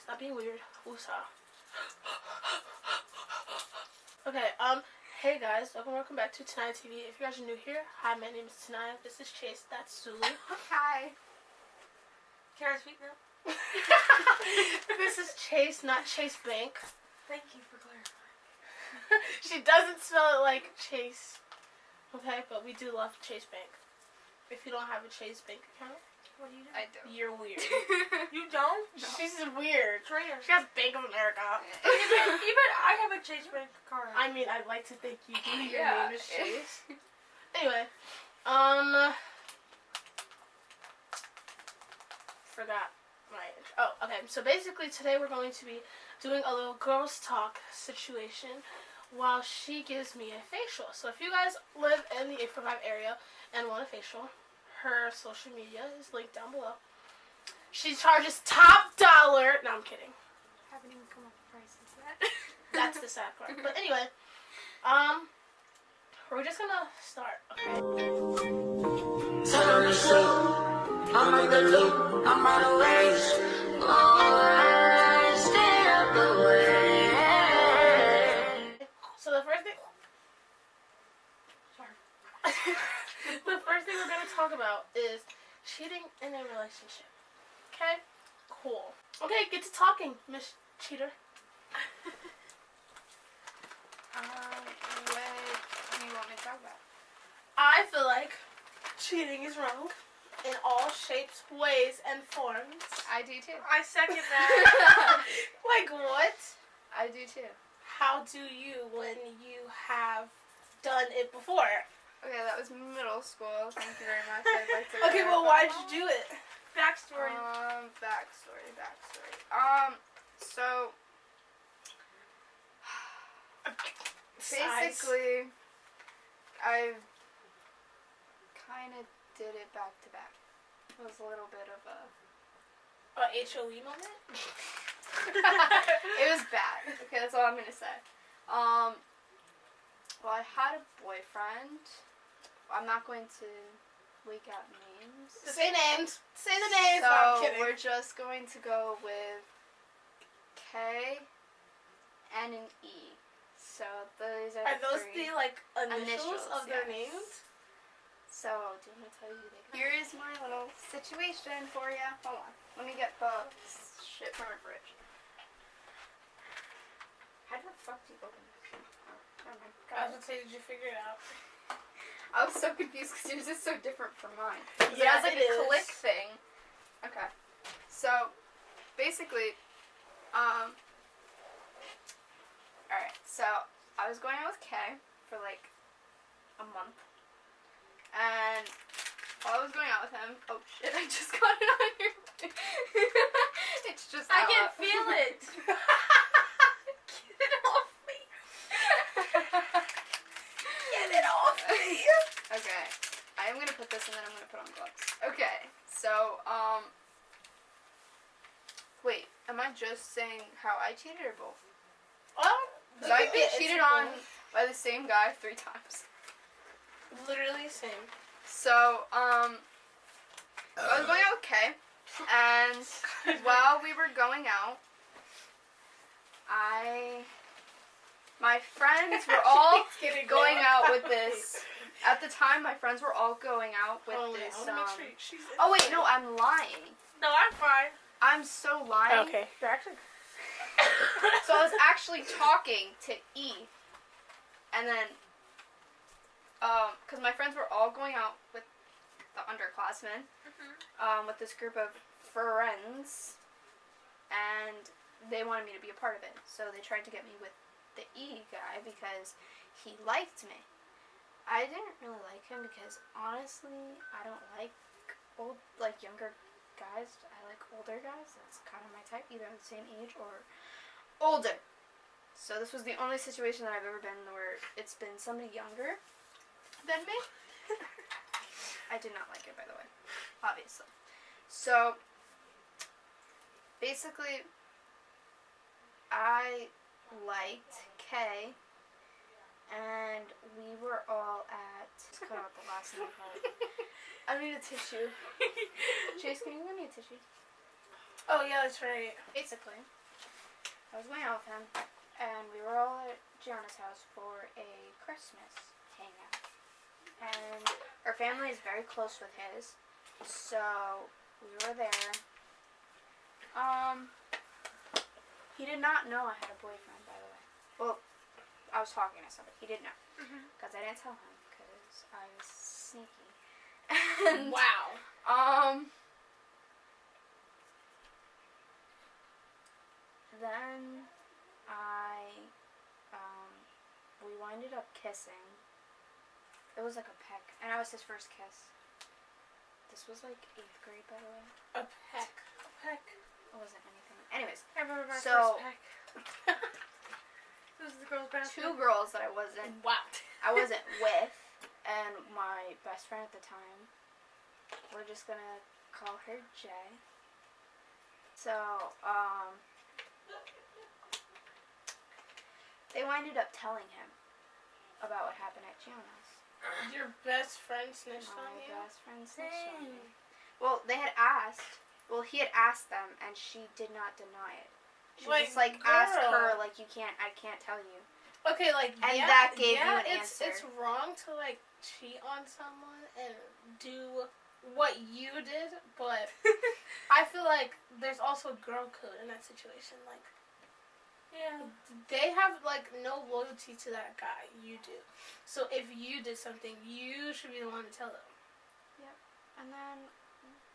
Stop being weird. Woosah. Okay, hey guys, welcome back to Taniya TV. If you guys are new here, hi, my name is Taniya. This is Chayse, that's Zully. Hi. Can I speak now? This is Chayse, not Chase Bank. Thank you for clarifying. She doesn't spell it like Chase. Okay, but we do love Chase Bank. If you don't have a Chase Bank account, What do you do? I don't. You're weird. You don't? No. She's weird. It's right here. She has Bank of America. Even I have a Chase Bank card. I mean, I'd like to think you do. Your Yeah. name is Chase. Anyway, forgot my intro. Oh, okay. So basically, today we're going to be doing a little girls' talk situation while she gives me a facial. So if you guys live in the 845 area and want a facial, her social media is linked down below. She charges top dollar. No, I'm kidding. Haven't even come up with prices yet. That's the sad part. But anyway, we're just gonna start. Okay. I'm in the loop, I'm on the waves. Oh, stay out the way. So the first thing, the first thing we're gonna talk about is cheating in a relationship. Okay, cool. Okay, get to talking, Miss Cheater. What do you want me to talk about? I feel like cheating is wrong in all shapes, ways, and forms. I do too. I second that. Like what? I do too. How do you when you have done it before? Okay, that was middle school. Thank you very much. I'd like to Okay, well, why'd you do it? Backstory. Backstory. So basically, I kind of did it back to back. It was a little bit of a HOE moment? it was bad. Okay, that's all I'm gonna say. Well, I had a boyfriend. I'm not going to leak out names. Say names. Say the names. So No, I'm kidding. we're just going to go with K and an E. So those are those three. the like initials of their yes. names? So do you want to tell you they? Here's my little situation for you. Hold on. Let me get the shit from our fridge. How the fuck do you open this? Oh my I was god. gonna say, did you figure it out? I was so confused because yours is so different from mine. Yeah, it has like it a is. click thing. Okay. So, basically, alright, so I was going out with Kay for like a month. And while I was going out with him, oh shit, I just got it on your It's just I out. can feel it. Get it off me. Get it off me. Okay, I'm gonna put this and then I'm gonna put on gloves. Okay, so, wait, am I just saying how I cheated or both? Because I get cheated on by the same guy 3 times. Literally same. So, I was going out with Kay, and while we were going out, my friends were all going out with this. At the time, my friends were all going out with this. Oh wait, no, I'm lying. No, I'm fine. I'm so lying. Okay, you're actually. So I was actually talking to E, and then, because my friends were all going out with the underclassmen, with this group of friends, and they wanted me to be a part of it. So they tried to get me with the E guy because he liked me. I didn't really like him because honestly, I don't like younger guys. I like older guys. That's kind of my type, either the same age or older. So this was the only situation that I've ever been in where it's been somebody younger than me. I did not like it, by the way, obviously. So basically, I liked Kay, and we were all at. Let's cut out the last name part. I need a tissue. Chase, can you give me a tissue? Oh yeah, that's right. Basically, I was going out with him, and we were all at Gianna's house for a Christmas hangout. And our family is very close with his, so we were there. He did not know I had a boyfriend, by the way. Well, I was talking to somebody. He didn't know. Because I didn't tell him, because I was sneaky. And, wow. Then we winded up kissing. It was like a peck, and I was his first kiss. This was like 8th grade, by the way. A peck. A peck. It wasn't anything. Anyways, I remember my so first peck. This is the girl's bathroom. 2 girls that I wasn't with, and my best friend at the time. We're just gonna call her Jay. So, they winded up telling him about what happened at Gianna's. Your best friend snitched on you? My best friend snitched on me. Well, they had asked. Well, he had asked them, and she did not deny it. She just asked her, like, I can't tell you. Okay, like, and that gave you an answer. It's wrong to, like, cheat on someone and do what you did, but I feel like there's also girl code in that situation. Like, yeah, they have, like, no loyalty to that guy. You do. So if you did something, you should be the one to tell them. Yep. And then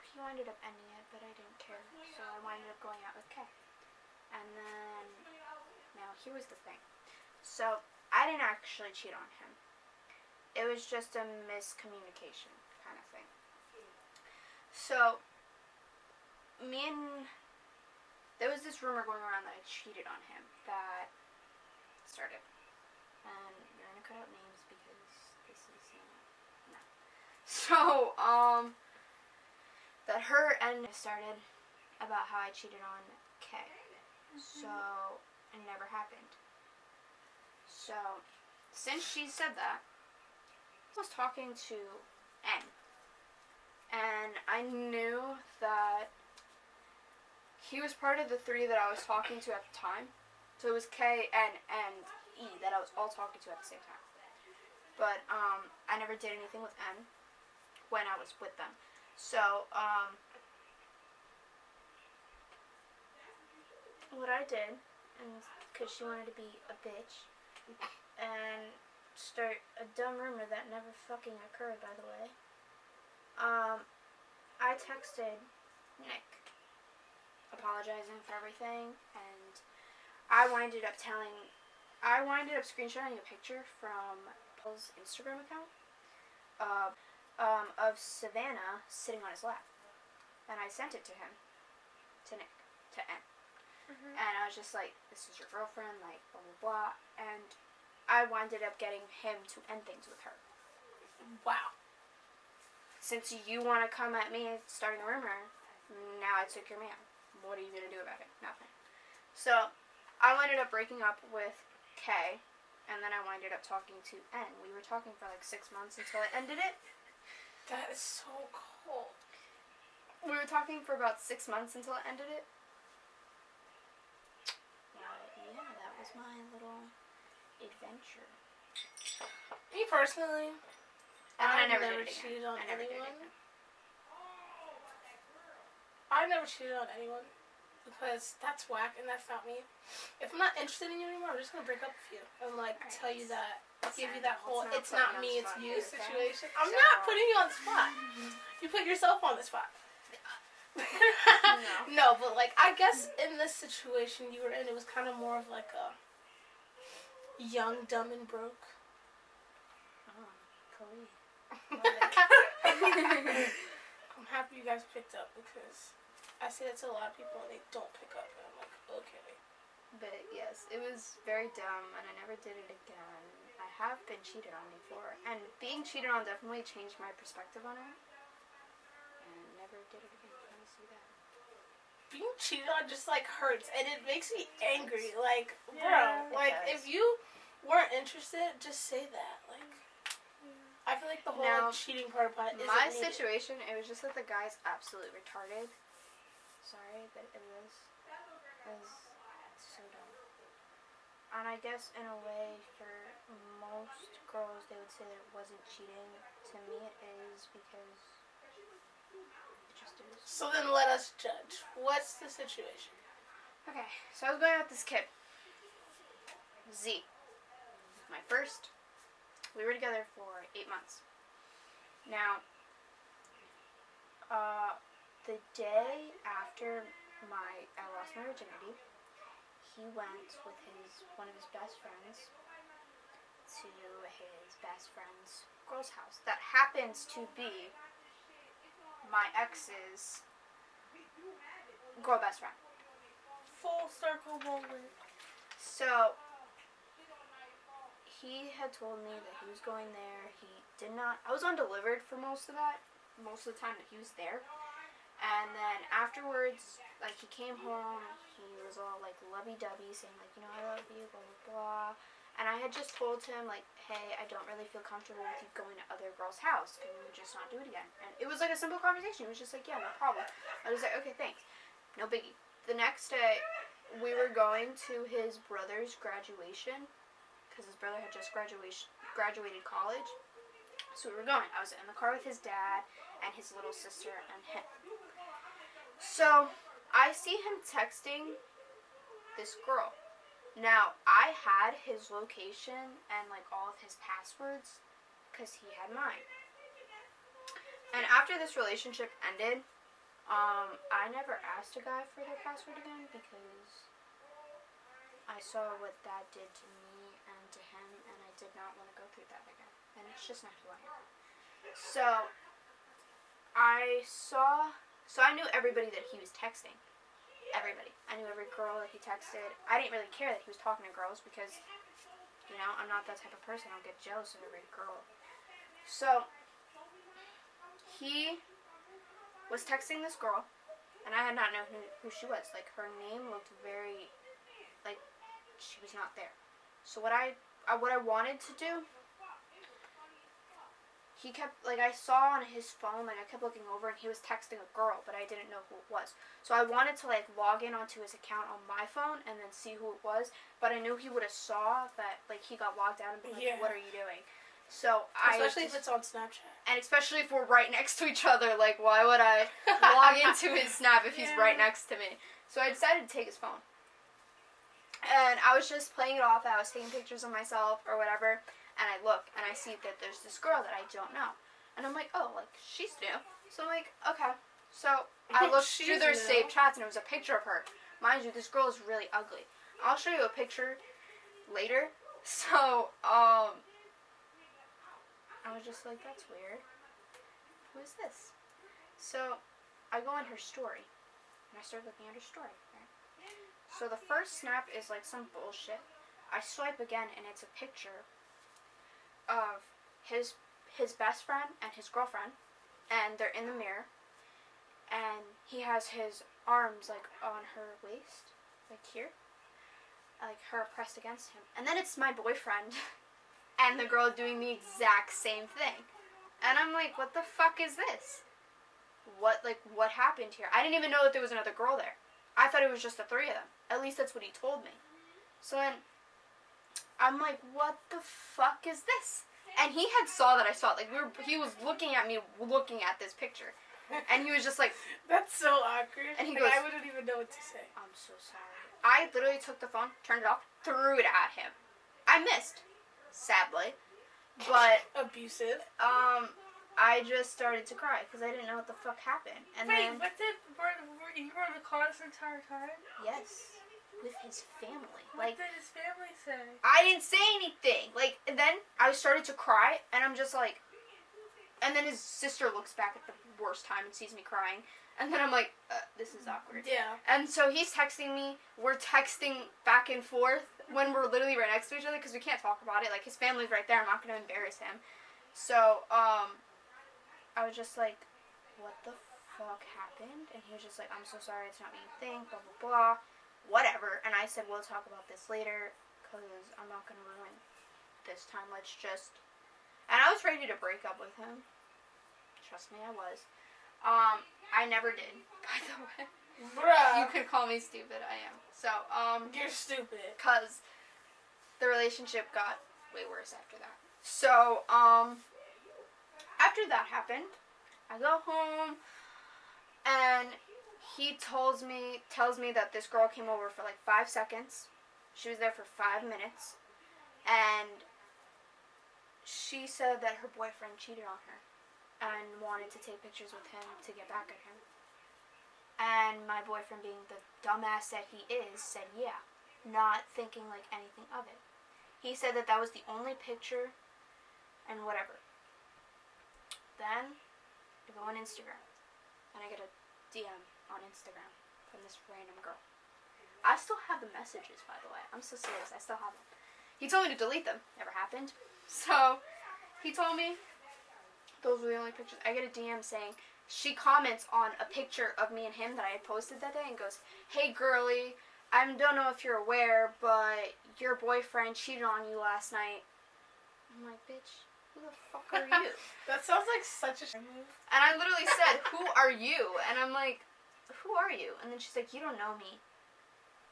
he ended up ending it, but I didn't care. So I winded up going out with Kay. And then, now here was the thing. So I didn't actually cheat on him. It was just a miscommunication kind of thing. So, there was this rumor going around that I cheated on him that started. And you're gonna cut out names because this is no. So, that her and started about how I cheated on Kay. So, it never happened. So, since she said that, I was talking to N. And I knew that he was part of the 3 that I was talking to at the time. So it was K, N, and E that I was all talking to at the same time. But I never did anything with N when I was with them. So what I did, and because she wanted to be a bitch and start a dumb rumor that never fucking occurred, by the way, I texted Nick apologizing for everything, and I winded up screenshotting a picture from Paul's Instagram account of Savannah sitting on his lap, and I sent it to him, to Nick, to N. And I was just like, this is your girlfriend, like, blah, blah, blah, and I winded up getting him to end things with her. Wow. Since you want to come at me starting a rumor, now I took your man. What are you going to do about it? Nothing. So, I ended up breaking up with K, and then I winded up talking to N. We were talking for like 6 months until I ended it. That is so cool. We were talking for about 6 months until I ended it. Yeah, that was my little adventure. Me personally, And then I never cheated on anyone. I never cheated on anyone because that's whack and that's not me. If I'm not interested in you anymore, I'm just gonna break up with you and like tell you that, give you that whole it's not me, it's you situation. I'm not putting you on the spot. You put yourself on the spot. No, but like I guess in this situation you were in, it was kind of more of like a young, dumb, and broke. Oh, please. I'm happy you guys picked up because I say that to a lot of people and they don't pick up and I'm like, okay. But yes, it was very dumb and I never did it again. I have been cheated on before, and being cheated on definitely changed my perspective on it. And never did it again. Honestly, that. Being cheated on just like hurts and it makes me angry. Like, Yeah, bro, like if you weren't interested, just say that. Like, I feel like the whole like, cheating part about it isn't my needed. situation, it was just that the guy's absolutely retarded. Sorry, but it was so dumb. And I guess in a way, for most girls, they would say that it wasn't cheating. To me, it is because it just is. So then let us judge. What's the situation? Okay, so I was going out with this kid. Z. My first. We were together for 8 months. Now, the day after I lost my virginity, he went with one of his best friends to his best friend's girl's house. That happens to be my ex's girl best friend. Full circle moment. So, he had told me that he was going there. He did not. I was undelivered for most of the time that he was there. And then afterwards, like, he came home, he was all, like, lovey-dovey, saying, like, you know, I love you, blah, blah, blah. And I had just told him, like, hey, I don't really feel comfortable with you going to other girls' house. Can we just not do it again? And it was, like, a simple conversation. It was just like, yeah, no problem. I was like, okay, thanks. No biggie. The next day, we were going to his brother's graduation, because his brother had just graduated college. So we were going. I was in the car with his dad and his little sister and him. So I see him texting this girl. Now, I had his location and, like, all of his passwords because he had mine. And after this relationship ended, I never asked a guy for their password again because I saw what that did to me and to him, and I did not want to go through that again. And it's just not who I am. So I knew everybody that he was texting. Everybody. I knew every girl that he texted. I didn't really care that he was talking to girls because, you know, I'm not that type of person. I'll get jealous of every girl. So he was texting this girl, and I had not known who she was. Like, her name looked very, like, she was not there. So what I wanted to do, he kept, like, I saw on his phone, like, I kept looking over, and he was texting a girl, but I didn't know who it was. So I wanted to, like, log in onto his account on my phone and then see who it was, but I knew he would have saw that, like, he got logged out and been like, yeah. What are you doing? So especially if it's on Snapchat. And especially if we're right next to each other, like, why would I log into his Snap if he's right next to me? So I decided to take his phone. And I was just playing it off that I was taking pictures of myself or whatever. And I look, and I see that there's this girl that I don't know. And I'm like, oh, like, she's new. So I'm like, okay. So I looked through their saved chats, and it was a picture of her. Mind you, this girl is really ugly. I'll show you a picture later. So, I was just like, that's weird. Who is this? So I go on her story, and I start looking at her story, right? So the first snap is, like, some bullshit. I swipe again, and it's a picture of his best friend and his girlfriend, and they're in the mirror, and he has his arms, like, on her waist, like here, like her pressed against him, and then it's my boyfriend and the girl doing the exact same thing, and I'm like, what the fuck is this? What happened here? I didn't even know that there was another girl there. I thought it was just the three of them. At least that's what he told me. So then I'm like, what the fuck is this? And he had saw that I saw it. Like, he was looking at me looking at this picture. And he was just like... That's so awkward. And he goes, goes... I wouldn't even know what to say. I'm so sorry. I literally took the phone, turned it off, threw it at him. I missed. Sadly. But... Abusive. I just started to cry because I didn't know what the fuck happened. And wait, then... you were in the car this entire time? Yes. With his family. What did his family say? I didn't say anything. Like, and then I started to cry, and I'm just like... And then his sister looks back at the worst time and sees me crying. And then I'm like, this is awkward. Yeah. And so he's texting me. We're texting back and forth when we're literally right next to each other because we can't talk about it. Like, his family's right there. I'm not going to embarrass him. So, I was just like, what the fuck happened? And he was just like, I'm so sorry. It's not what you think. Blah, blah, blah. Whatever. And I said, we'll talk about this later because I'm not going to ruin this time. Let's just... And I was ready to break up with him. Trust me, I was. I never did, by the way. Bruh. You could call me stupid, I am. So, You're stupid. Because the relationship got way worse after that. So, after that happened, I go home, and he tells me that this girl came over for like 5 seconds. She was there for 5 minutes, and she said that her boyfriend cheated on her and wanted to take pictures with him to get back at him. And my boyfriend, being the dumbass that he is, said yeah, not thinking like anything of it. He said that was the only picture and whatever. Then I go on Instagram, and I get a DM on Instagram from this random girl. I still have the messages, by the way. I'm so serious. I still have them. He told me to delete them. Never happened. So he told me those were the only pictures. I get a DM saying, she comments on a picture of me and him that I had posted that day and goes, "Hey girly, I don't know if you're aware, but your boyfriend cheated on you last night." I'm like, bitch, who the fuck are you? That sounds like such a move. And I literally said, "Who are you?" And I'm like, "Who are you?" And then she's like, "You don't know me."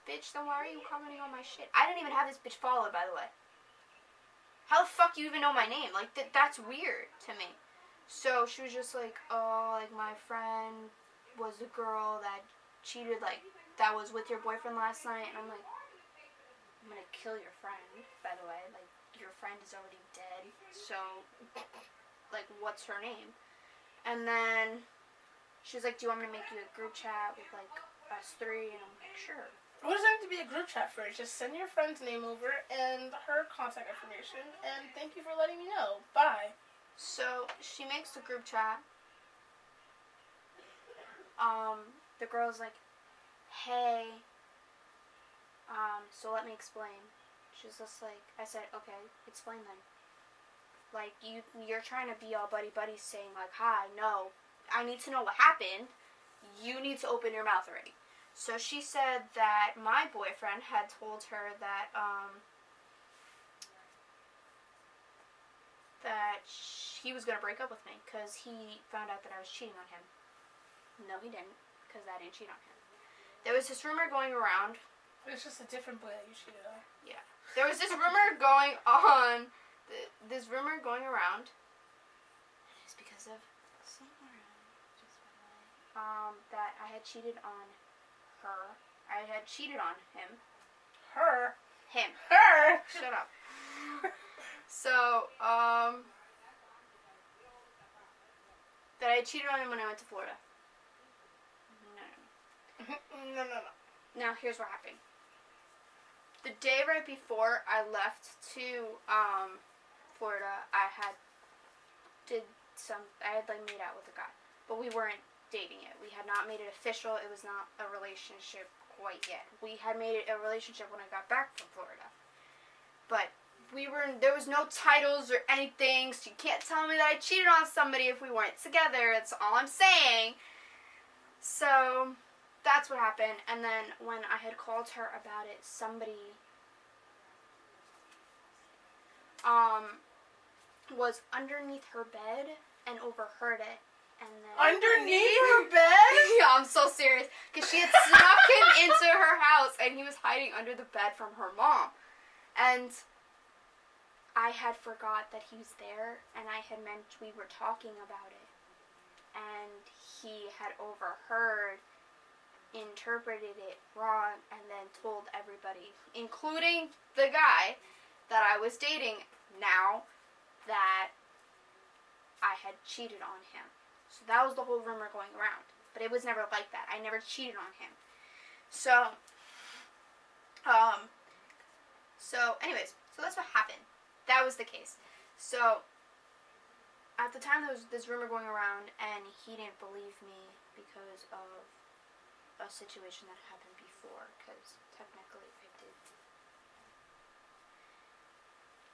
Bitch, then why are you commenting on my shit? I didn't even have this bitch followed, by the way. How the fuck you even know my name? Like, that's weird to me. So she was just like, "Oh, like my friend was the girl that cheated, like, that was with your boyfriend last night." And I'm like, I'm gonna kill your friend, by the way. Like, your friend is already dead. So, like, what's her name? And then she was like, "Do you want me to make you a group chat with, like, us three?" And I'm like, "Sure." What does there need to be a group chat for? Just send your friend's name over and her contact information, and thank you for letting me know. Bye. So she makes the group chat. The girl's like, "Hey, so let me explain." She's just like, I said, "Okay, explain then. Like, you're trying to be all buddy saying like, hi, no, I need to know what happened. You need to open your mouth already." So she said that my boyfriend had told her that, he was going to break up with me because he found out that I was cheating on him. No, he didn't, because I didn't cheat on him. There was this rumor going around. It's just a different boy that you cheated on. Yeah. There was this rumor going on, this rumor going around. And it's because of someone, just by the way, that I had cheated on her. I had cheated on him. Her? Him. Her? Shut up. So, that I cheated on him when I went to Florida. No. Now, here's what happened. The day right before I left to, Florida, I had like made out with a guy. But we weren't dating yet. We had not made it official. It was not a relationship quite yet. We had made it a relationship when I got back from Florida. But there was no titles or anything, so you can't tell me that I cheated on somebody if we weren't together. That's all I'm saying. So that's what happened. And then when I had called her about it, somebody was underneath her bed and overheard it. And then underneath her bed? Yeah, I'm so serious. Because she had snuck him into her house, and he was hiding under the bed from her mom. And I had forgot that he was there, and I had meant we were talking about it. And he had overheard, interpreted it wrong, and then told everybody, including the guy that I was dating now, that I had cheated on him. So that was the whole rumor going around. But it was never like that. I never cheated on him. So anyways, so that's what happened. That was the case. So at the time, there was this rumor going around, and he didn't believe me because of a situation that happened before, because technically I did.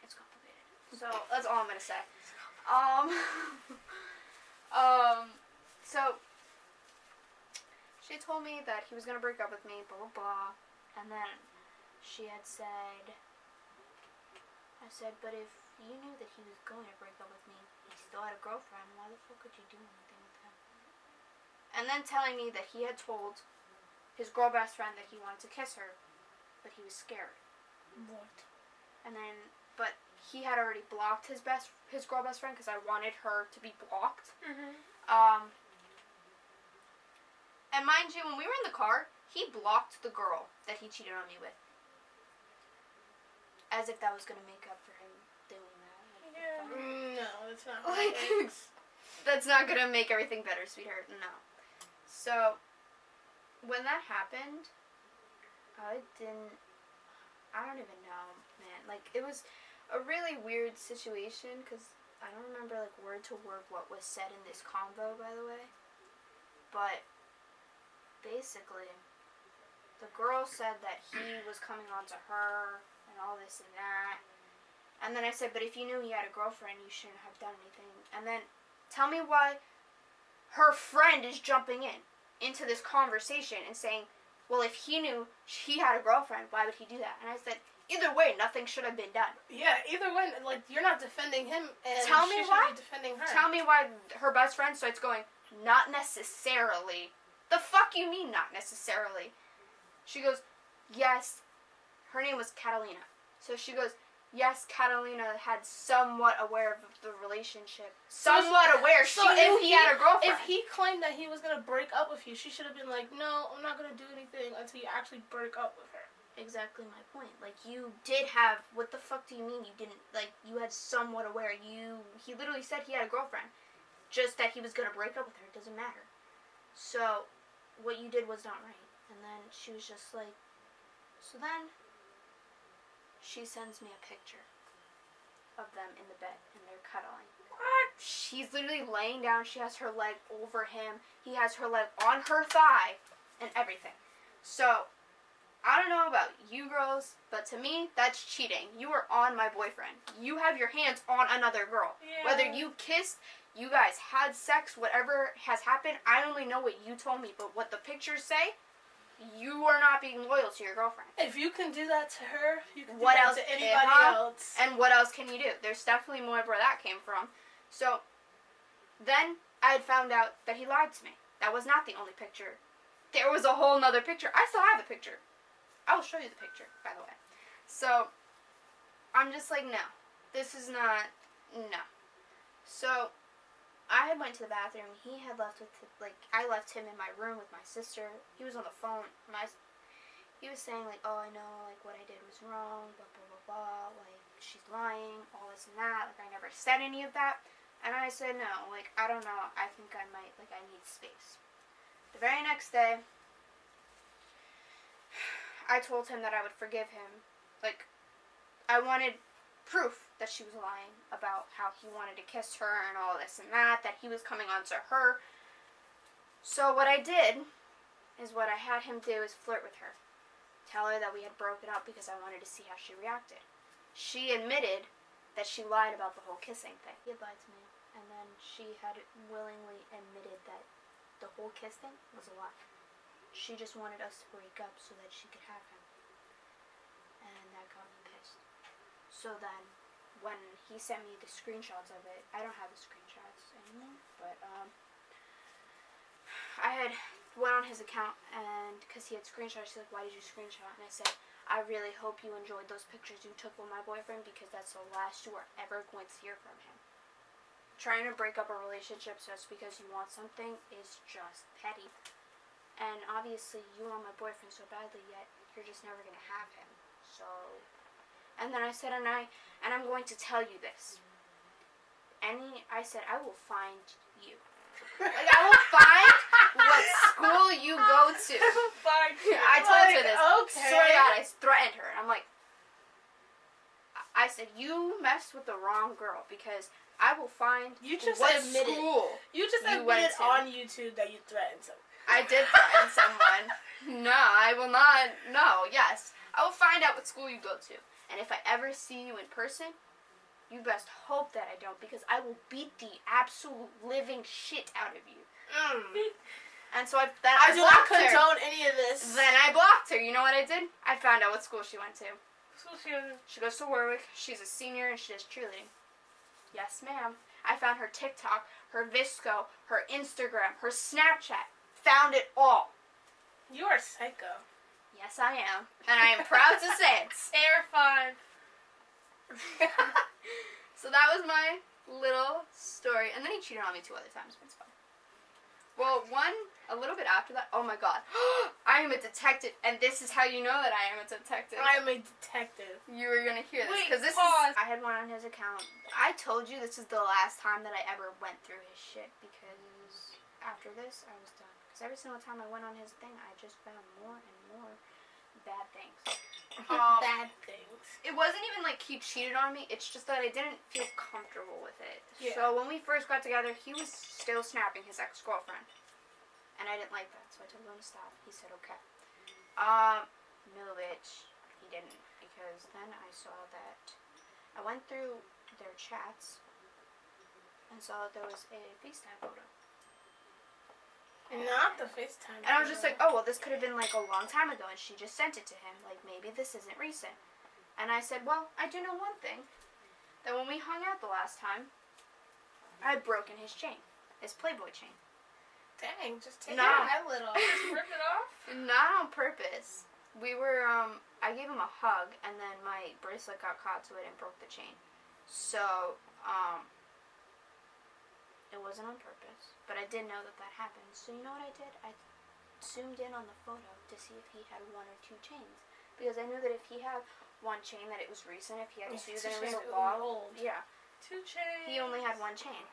It's complicated. So that's all I'm going to say. So she told me that he was going to break up with me, blah, blah, blah. And then she had said, I said, "But if you knew that he was going to break up with me, he still had a girlfriend, why the fuck could you do anything with him?" And then telling me that he had told his girl best friend that he wanted to kiss her, but he was scared. What? and then, but he had already blocked his girl best friend because I wanted her to be blocked. And mind you, when we were in the car, he blocked the girl that he cheated on me with. As if that was going to make up for him doing that. No, that's not like, that's not going to make everything better, sweetheart. No. So, when that happened, I don't even know, man. Like, it was a really weird situation, because I don't remember, like, word to word what was said in this convo, by the way. But, basically, the girl said that he was coming on to her, and all this and that. And then I said, but if you knew he had a girlfriend, you shouldn't have done anything. And then, tell me why her friend is jumping into this conversation and saying, well, if he knew he had a girlfriend, why would he do that? And I said, either way, nothing should have been done. Yeah, either way, like, you're not defending him, and tell me she why? should be defending her. Tell me why her best friend starts going, not necessarily. The fuck you mean, not necessarily? She goes, yes, her name was Catalina. So she goes, yes, Catalina had somewhat aware of the relationship. Somewhat aware. She knew he had a girlfriend. If he claimed that he was going to break up with you, she should have been like, no, I'm not going to do anything until you actually break up with her. Exactly my point. Like, you did have, what the fuck do you mean you didn't, like, you had somewhat aware. He literally said he had a girlfriend. Just that he was going to break up with her. It doesn't matter. So, what you did was not right. And then she was just like, so then she sends me a picture of them in the bed, and they're cuddling. What? She's literally laying down. She has her leg over him. He has her leg on her thigh, and everything. So, I don't know about you girls, but to me, that's cheating. You are on my boyfriend. You have your hands on another girl. Yeah. Whether you kissed, you guys had sex, whatever has happened, I only know what you told me. But what the pictures say, you are not being loyal to your girlfriend. If you can do that to her, you can do what that else, to anybody else. And what else can you do? There's definitely more where that came from. So, then I had found out that he lied to me. That was not the only picture. There was a whole nother picture. I still have the picture. I will show you the picture, by the way. So, I'm just like, no. This is not, no. So, I had went to the bathroom. He had left with, I left him in my room with my sister. He was on the phone. He was saying, like, oh, I know, like, what I did was wrong, blah, blah, blah, blah. Like, she's lying, all this and that. Like, I never said any of that. And I said, no, like, I don't know. I think I might, like, I need space. The very next day, I told him that I would forgive him. Like, I wanted proof that she was lying about how he wanted to kiss her and all this and that he was coming on to her. So what I did is what I had him do is flirt with her. Tell her that we had broken up because I wanted to see how she reacted. She admitted that she lied about the whole kissing thing. He had lied to me, and then she had willingly admitted that the whole kiss thing was a lie. She just wanted us to break up so that she could have him. And that got me pissed. So then, when he sent me the screenshots of it, I don't have the screenshots anymore, but, I had went on his account, and, because he had screenshots, he's like, why did you screenshot? And I said, I really hope you enjoyed those pictures you took with my boyfriend, because that's the last you are ever going to hear from him. Trying to break up a relationship just because you want something is just petty. And obviously, you want my boyfriend so badly, yet you're just never going to have him. So, and then I said, and I'm going to tell you this. I said, I will find you. Like, I will find what school you go to. I told her this. Okay. Swear to God, I threatened her. I'm like, I said, you messed with the wrong girl, because I will find what school You just you admitted went to. on YouTube that you threatened someone. I did threaten someone. No, I will not. No, yes. I will find out what school you go to. And if I ever see you in person, you best hope that I don't, because I will beat the absolute living shit out of you. And so I do not condone any of this. Then I blocked her. You know what I did? I found out what school she went to. She goes to Warwick. She's a senior and she does cheerleading. Yes, ma'am. I found her TikTok, her Visco, her Instagram, her Snapchat. Found it all. You are psycho. Yes, I am. And I am proud to say it. Air 5. So that was my little story. And then he cheated on me 2 other times, but it's fine. Well, a little bit after that, oh my god. I am a detective, and this is how you know that I am a detective. I am a detective. You were gonna hear this, Wait, because this pause. I had one on his account. I told you this is the last time that I ever went through his shit, because after this, I was done. Because every single time I went on his thing, I just found more and more bad things. Bad things. It wasn't even like he cheated on me, it's just that I didn't feel comfortable with it. Yeah. So when we first got together, he was still snapping his ex-girlfriend. And I didn't like that, so I told him to stop. He said, okay. No, bitch. He didn't, because then I saw that I went through their chats and saw that there was a FaceTime photo. Not the FaceTime. And I was just like, oh, well, this could have been like a long time ago, and she just sent it to him. Like, maybe this isn't recent. And I said, well, I do know one thing. That when we hung out the last time, I had broken his chain. His Playboy chain. Dang, just take No. your eyelid off. Just rip it off. Not on purpose. We were, I gave him a hug, and then my bracelet got caught to it and broke the chain. So, it wasn't on purpose. But I did know that that happened. So you know what I did? I zoomed in on the photo to see if he had 1 or 2 chains. Because I knew that if he had 1 chain, that it was recent. If he had 2, then it was a lot old. Yeah. 2 chains. He only had 1 chain.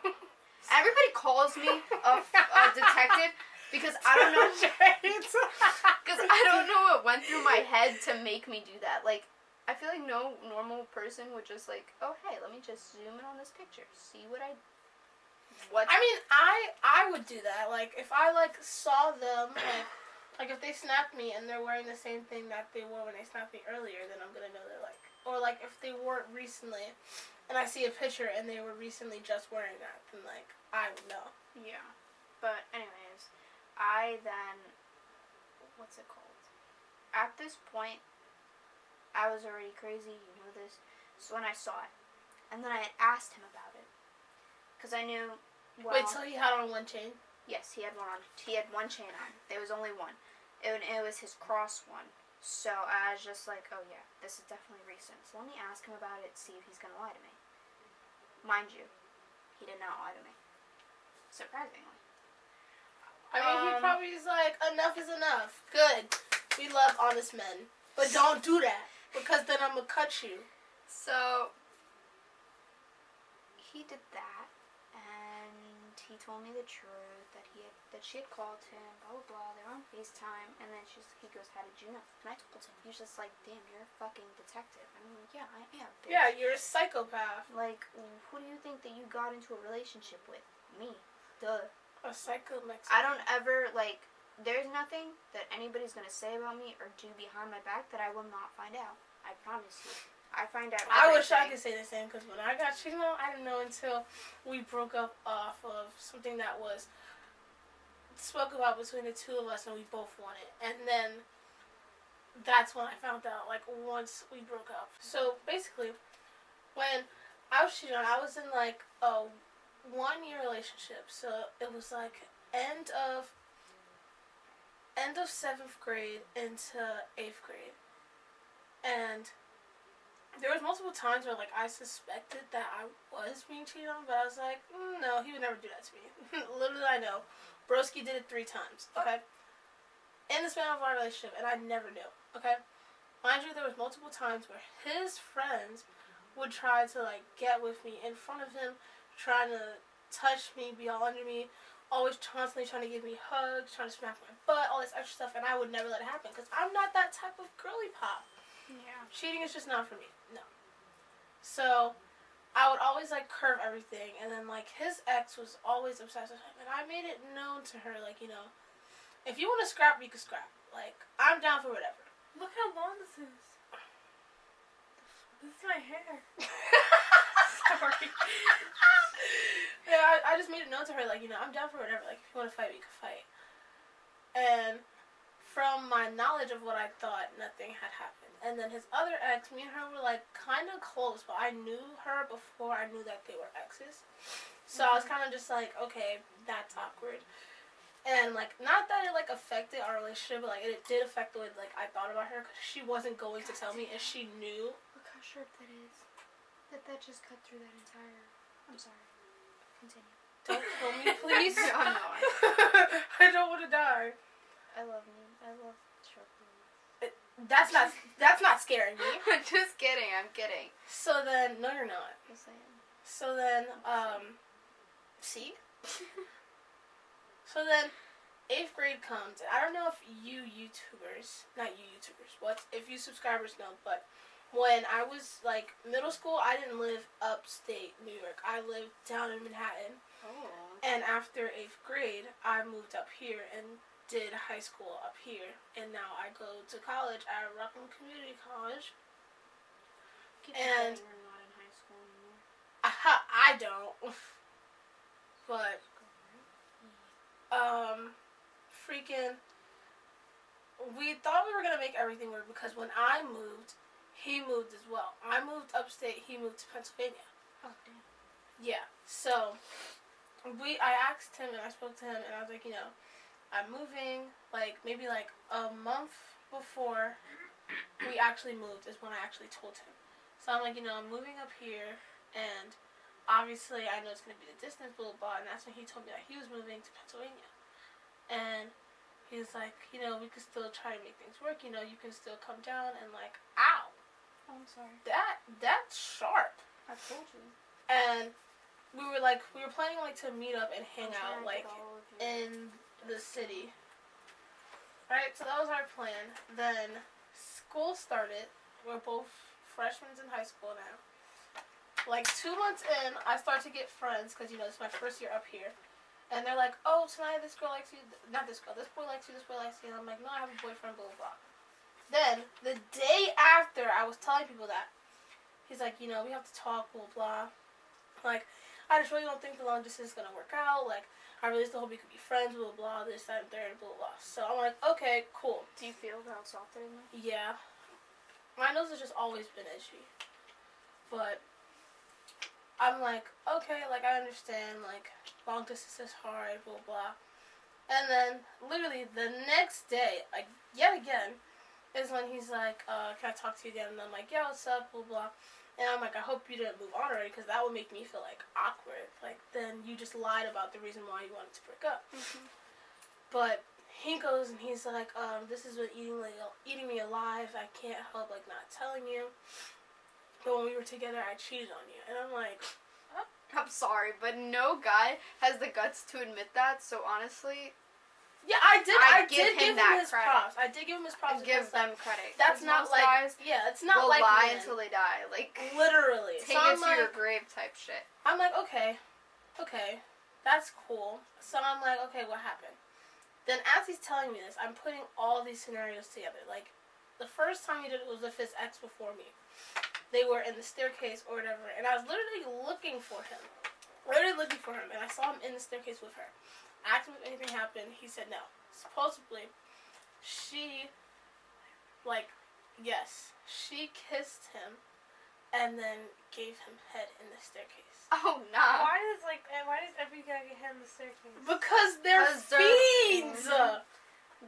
Everybody calls me a detective because I don't know. Because I don't know what went through my head to make me do that. Like, I feel like no normal person would just like, oh hey, let me just zoom in on this picture, see what I. I mean, I would do that. Like, if I like saw them, like if they snapped me and they're wearing the same thing that they wore when they snapped me earlier, then I'm gonna know they're like, or like if they wore it recently, and I see a picture and they were recently just wearing that, then like I would know. Yeah, but anyways, I then, what's it called? At this point, I was already crazy. You know this. So when I saw it, and then I had asked him about it, because I knew. Well, wait, so he had on 1 chain? Yes, he had one on. He had 1 chain on. There was only 1. It was his cross one. So I was just like, oh yeah, this is definitely recent. So let me ask him about it, see if he's gonna lie to me. Mind you, he did not lie to me. Surprisingly. I mean, he probably is like, enough is enough. Good. We love honest men. But don't do that, because then I'm gonna cut you. So he did that, and he told me the truth that she had called him, blah blah blah. They were on FaceTime, and then he goes, "How did you know?" And I told him. He was just like, "Damn, you're a fucking detective." And I'm like, "Yeah, I am." Bitch. Yeah, you're a psychopath. Like, who do you think that you got into a relationship with? Me. Duh. A psycho Mexican. I don't ever like. There's nothing that anybody's gonna say about me or do behind my back that I will not find out. I promise you. I find out everything. I wish I could say the same, because when I got cheated on, I didn't know until we broke up off of something that was spoke about between the 2 of us, and we both wanted. And then that's when I found out, like, once we broke up. So basically, when I was cheated on, I was in like a 1-year relationship. So it was like end of 7th grade into 8th grade. And there was multiple times where, like, I suspected that I was being cheated on, but I was like, no, he would never do that to me. Little did I know. Broski did it 3 times, okay? In the span of our relationship, and I never knew, okay? Mind you, there was multiple times where his friends would try to, like, get with me in front of him, trying to touch me, be all under me, always constantly trying to give me hugs, trying to smack my butt, all this extra stuff, and I would never let it happen, because I'm not that type of girly pop. Yeah. Cheating is just not for me. No. So, I would always, like, curve everything. And then, like, his ex was always obsessed with him. And I made it known to her, like, you know, if you want to scrap, we can scrap. Like, I'm down for whatever. Look how long this is. This is my hair. Sorry. Yeah, I just made it known to her, like, you know, I'm down for whatever. Like, if you want to fight, we can fight. And from my knowledge of what I thought, nothing had happened. And then his other ex, me and her were, like, kind of close, but I knew her before I knew that they were exes. So I was kind of just like, okay, that's awkward. And, like, not that it, like, affected our relationship, but, like, it did affect the way, like, I thought about her, because she wasn't going to tell me, and she knew. Look how sharp that is. That just cut through that entire... I'm sorry. Continue. Don't kill me, please. I'm not. I don't want to die. I love you. I love children. That's not scaring me. I'm just kidding. I'm kidding. So then, no, you're not. Yes, I am. So then, see? So then, 8th grade comes, and I don't know if you YouTubers, what, if you subscribers know, but when I was, like, middle school, I didn't live upstate New York. I lived down in Manhattan. Oh. And after 8th grade, I moved up here and did high school up here. And now I go to college at Rockland Community College. And we're not in high school anymore. I don't. But, freaking, we thought we were going to make everything work because when I moved, he moved as well. I moved upstate, he moved to Pennsylvania. Oh, damn. Yeah, so I asked him and I spoke to him and I was like, you know, I'm moving, like, maybe like a month before we actually moved is when I actually told him. So I'm like, you know, I'm moving up here and obviously I know it's going to be the distance, blah, blah, blah, and that's when he told me that he was moving to Pennsylvania. And he was like, you know, we could still try and make things work, you know, you can still come down and like, ow. Oh, I'm sorry. That's sharp. I told you. And we were planning like to meet up and hang out like in the city. Right, so that was our plan. Then school started. We're both freshmen in high school now. Like 2 months in, I start to get friends because you know it's my first year up here. And they're like, oh, Taniya, this girl likes you. Not this girl. This boy likes you. This boy likes you. And I'm like, no, I have a boyfriend, blah, blah, blah. Then, the day after I was telling people that, he's like, you know, we have to talk, blah, blah. Like, I just really don't think the long distance is going to work out. Like, I really still hope we could be friends, blah, blah, this, that, and third, blah, blah. So I'm like, okay, cool. Do you feel that softer than that? Yeah. My nose has just always been itchy. But I'm like, okay, like, I understand, like, long distance is hard, blah, blah. And then, literally, the next day, like, yet again, is when he's like, can I talk to you again? And I'm like, yeah, what's up, blah, blah. And I'm like, I hope you didn't move on already, because that would make me feel, like, awkward. Like, then you just lied about the reason why you wanted to break up. Mm-hmm. But he goes and he's like, this is what eating me alive. I can't help, like, not telling you. But when we were together, I cheated on you. And I'm like, I'm sorry, but no guy has the guts to admit that, so honestly... Yeah, I did give him his credit. props. I did give him his props. Give them credit. That's not like... guys yeah, it's not will like lie men. until they die. Like... Literally. Take so it to your grave type shit. I'm like, okay, that's cool. So I'm like, okay, what happened? Then as he's telling me this, I'm putting all these scenarios together. Like, the first time he did it was with his ex before me. They were in the staircase or whatever, and I was literally looking for him. And I saw him in the staircase with her. I asked him if anything happened. He said no. Supposedly, she kissed him and then gave him head in the staircase. Oh, no. Why does every guy get hit in the staircase? Because they're fiends!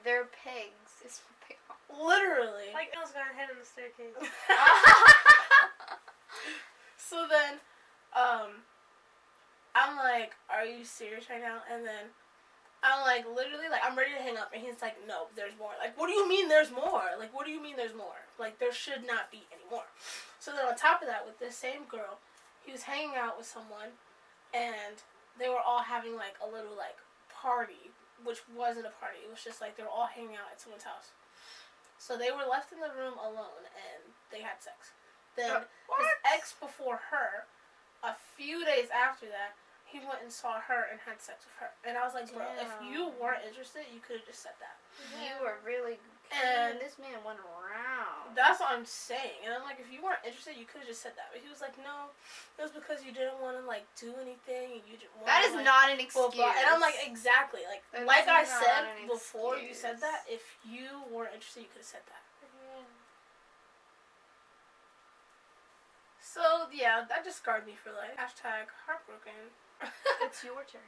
They're pigs. Is what they are. Literally. Like, Il's got hit in the staircase. So then, I'm like, are you serious right now? And then I'm like, literally, like, I'm ready to hang up. And he's like, no, there's more. Like, what do you mean there's more? Like, what do you mean there's more? Like, there should not be any more. So then on top of that, with this same girl, he was hanging out with someone. And they were all having, like, a little, like, party. Which wasn't a party. It was just, like, they were all hanging out at someone's house. So they were left in the room alone. And they had sex. Then his ex before her, a few days after that, he went and saw her and had sex with her. And I was like, bro, if you weren't interested, you could have just said that. You were really... And this man went around. That's what I'm saying. And I'm like, if you weren't interested, you could have just said that. But he was like, no, it was because you didn't want to, like, do anything. And you didn't want That is not an excuse. Blah, blah. And I'm like, exactly. Like I said before you said that, if you weren't interested, you could have said that. So, yeah, that just scarred me for life. Hashtag heartbroken. It's your turn.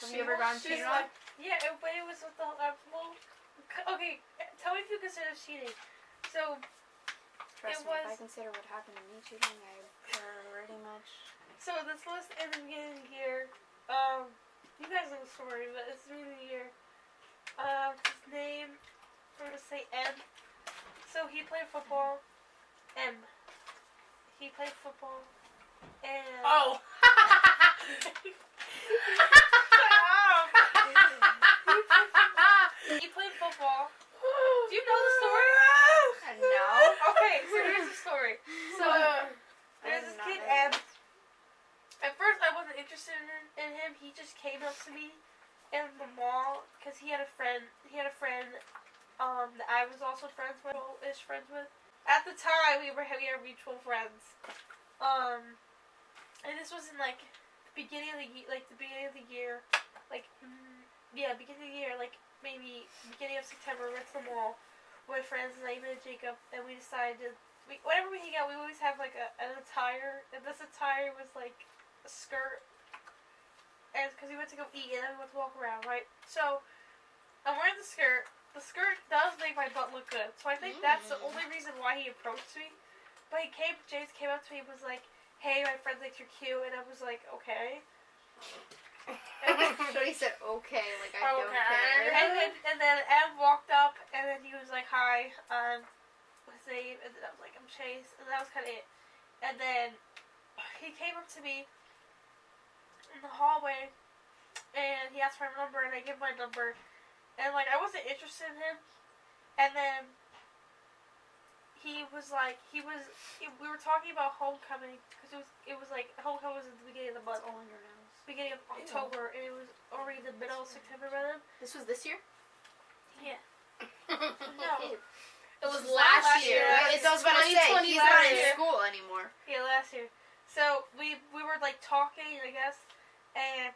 Have you ever gotten cheated on? Yeah, but it was with the well, okay, tell me if you consider cheating. So, Trust It me, if I was- consider what happened to me cheating, I pretty much... So this list in the beginning of the year, you guys know the story, but it's the beginning of the year. His name, I'm gonna say M. So he played football. M. He played football. And Oh. he played football. Do you know the story? No. Okay, so here's the story. So there's this kid M. At first, I wasn't interested in him. He just came up to me in the mall because he had a friend. That I was also friends with. At the time, we were mutual friends. And this was in like the beginning of the year, beginning of the year, like maybe beginning of September. We went to the mall with friends, Raymond and Jacob, and we decided whenever we hang out, we always have like an attire, and this attire was like a skirt, and because we went to go eat and then we went to walk around, right? So I'm wearing the skirt. The skirt does make my butt look good, so I think that's the only reason why he approached me. But James came up to me and was like, "Hey, my friend thinks you're cute," and I was like, "Okay." So he said, "Okay," like I don't care. And then Em walked up, and then he was like, "Hi, what's his name?" And then I was like, "I'm Chayse," and that was kind of it. And then he came up to me in the hallway, and he asked for my number, and I gave him my number, and like I wasn't interested in him. And then we were talking about homecoming because it was like homecoming was at the beginning of the month. It's all in your nose. Beginning of October, and it was already the middle of September by then. This was this year? Yeah. No. It was last year. It's I was about to say, he's not in year. school anymore. Yeah, last year. So we were like talking, I guess, and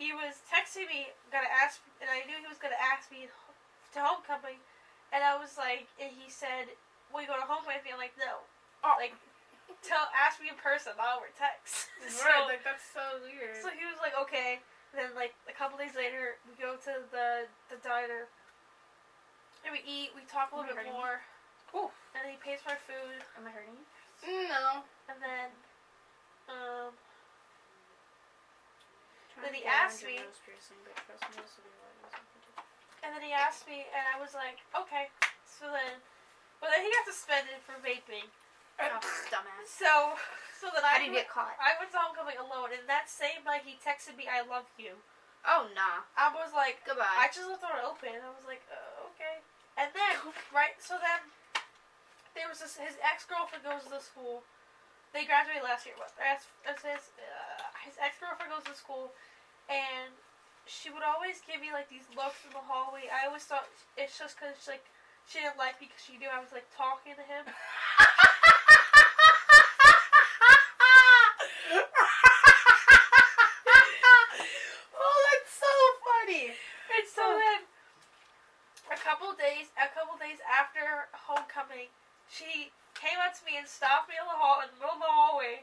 he was texting me, and I knew he was gonna ask me to homecoming, and I was like, and he said, "Will you go to homecoming with me?" I'm like, "No." Like, ask me in person, not over text. Right, like that's so weird. So he was like, "Okay." Then like a couple days later, we go to the diner. And we eat, we talk a little bit more. Ooh. And then he pays for our food. Am I hurting you? No. And then, he asked me. And then he asked me, and I was like, okay. But then he got suspended for vaping. Oh, dumbass. So then I didn't get caught. I went to homecoming alone, and that same night he texted me, "I love you." Oh, nah. I was like, Goodbye. I just left the door open. I was like, okay. And then, right, so then, there was his ex-girlfriend goes to school. They graduated last year. His ex-girlfriend goes to school, and she would always give me, like, these looks in the hallway. I always thought it's just because, like, she didn't like me because she knew I was, like, talking to him. Oh, that's so funny. And so then, a couple days after homecoming, she came up to me and stopped me in the middle of the hallway,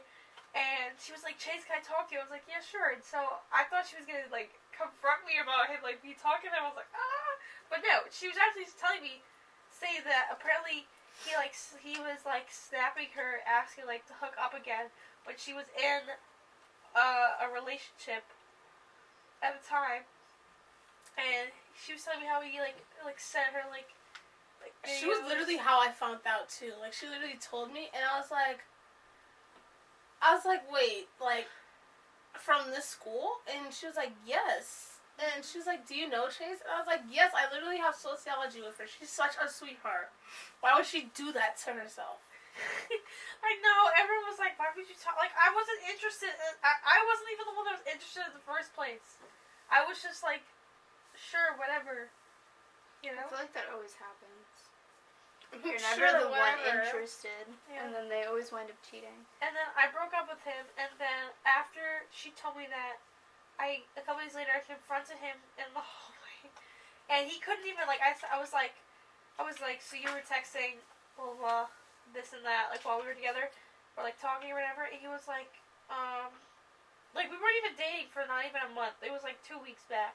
and she was like, "Chayse, can I talk to you?" I was like, "Yeah, sure." And so I thought she was gonna like confront me about him, like me talking to him. I was like, "Ah," but no, she was actually just telling me, say that apparently he was like snapping her, asking like to hook up again when she was in a relationship at the time. And she was telling me how he like sent her like She was literally how I found out too. Like she literally told me, and I was like, wait, like from this school? And she was like, yes. And she was like, do you know Chayse? And I was like, yes. I literally have sociology with her. She's such a sweetheart. Why would she do that to herself? I know. Everyone was like, "Why would you talk?" Like I wasn't interested. I wasn't even the one that was interested in the first place. I was just like, sure, whatever. You know? I feel like that always happens. You're You're never the one interested, and then they always wind up cheating. And then I broke up with him, and then after she told me that, a couple days later, I confronted him in the hallway, and he couldn't even like. I was like, so you were texting, blah blah, this and that, like while we were together, or like talking or whatever. And he was like we weren't even dating for not even a month. It was like 2 weeks back,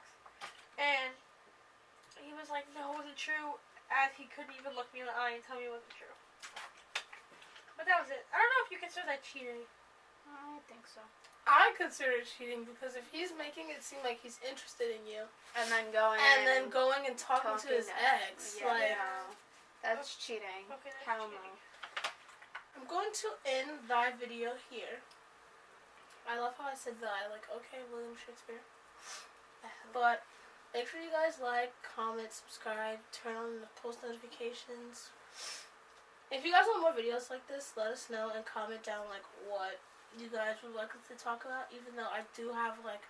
and he was like, no, it wasn't true. As he couldn't even look me in the eye and tell me it wasn't true. you consider that cheating? I think so. I consider it cheating because if he's making it seem like he's interested in you, And then going and talking to his ex, like that's cheating. Okay, that's Hell cheating. no. I'm going to end thy video here. I love how I said thy, like, okay, William Shakespeare. But make sure you guys like, comment, subscribe, turn on the post notifications. If you guys want more videos like this, let us know and comment down, like, what you guys would like us to talk about, even though I do have, like,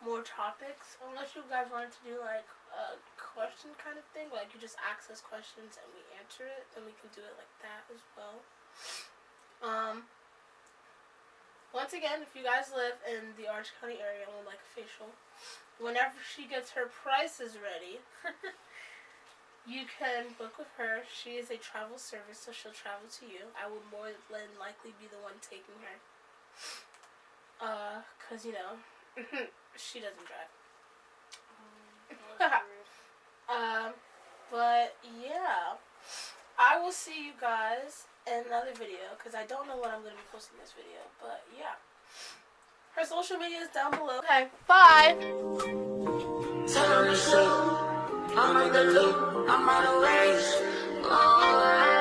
more topics. Unless you guys wanted to do, like, a question kind of thing, like, you just ask us questions and we answer it, then we can do it like that as well. Once again, if you guys live in the Orange County area and would like a facial, whenever she gets her prices ready, you can book with her. She is a travel service, so she'll travel to you. I will more than likely be the one taking her. 'Cause, you know, she doesn't drive. But, yeah. I will see you guys in another video, because I don't know when I'm going to be posting this video, but yeah. Her social media is down below. Okay, bye! Tell me so. I'm in the loop. I'm out of ways. Oh,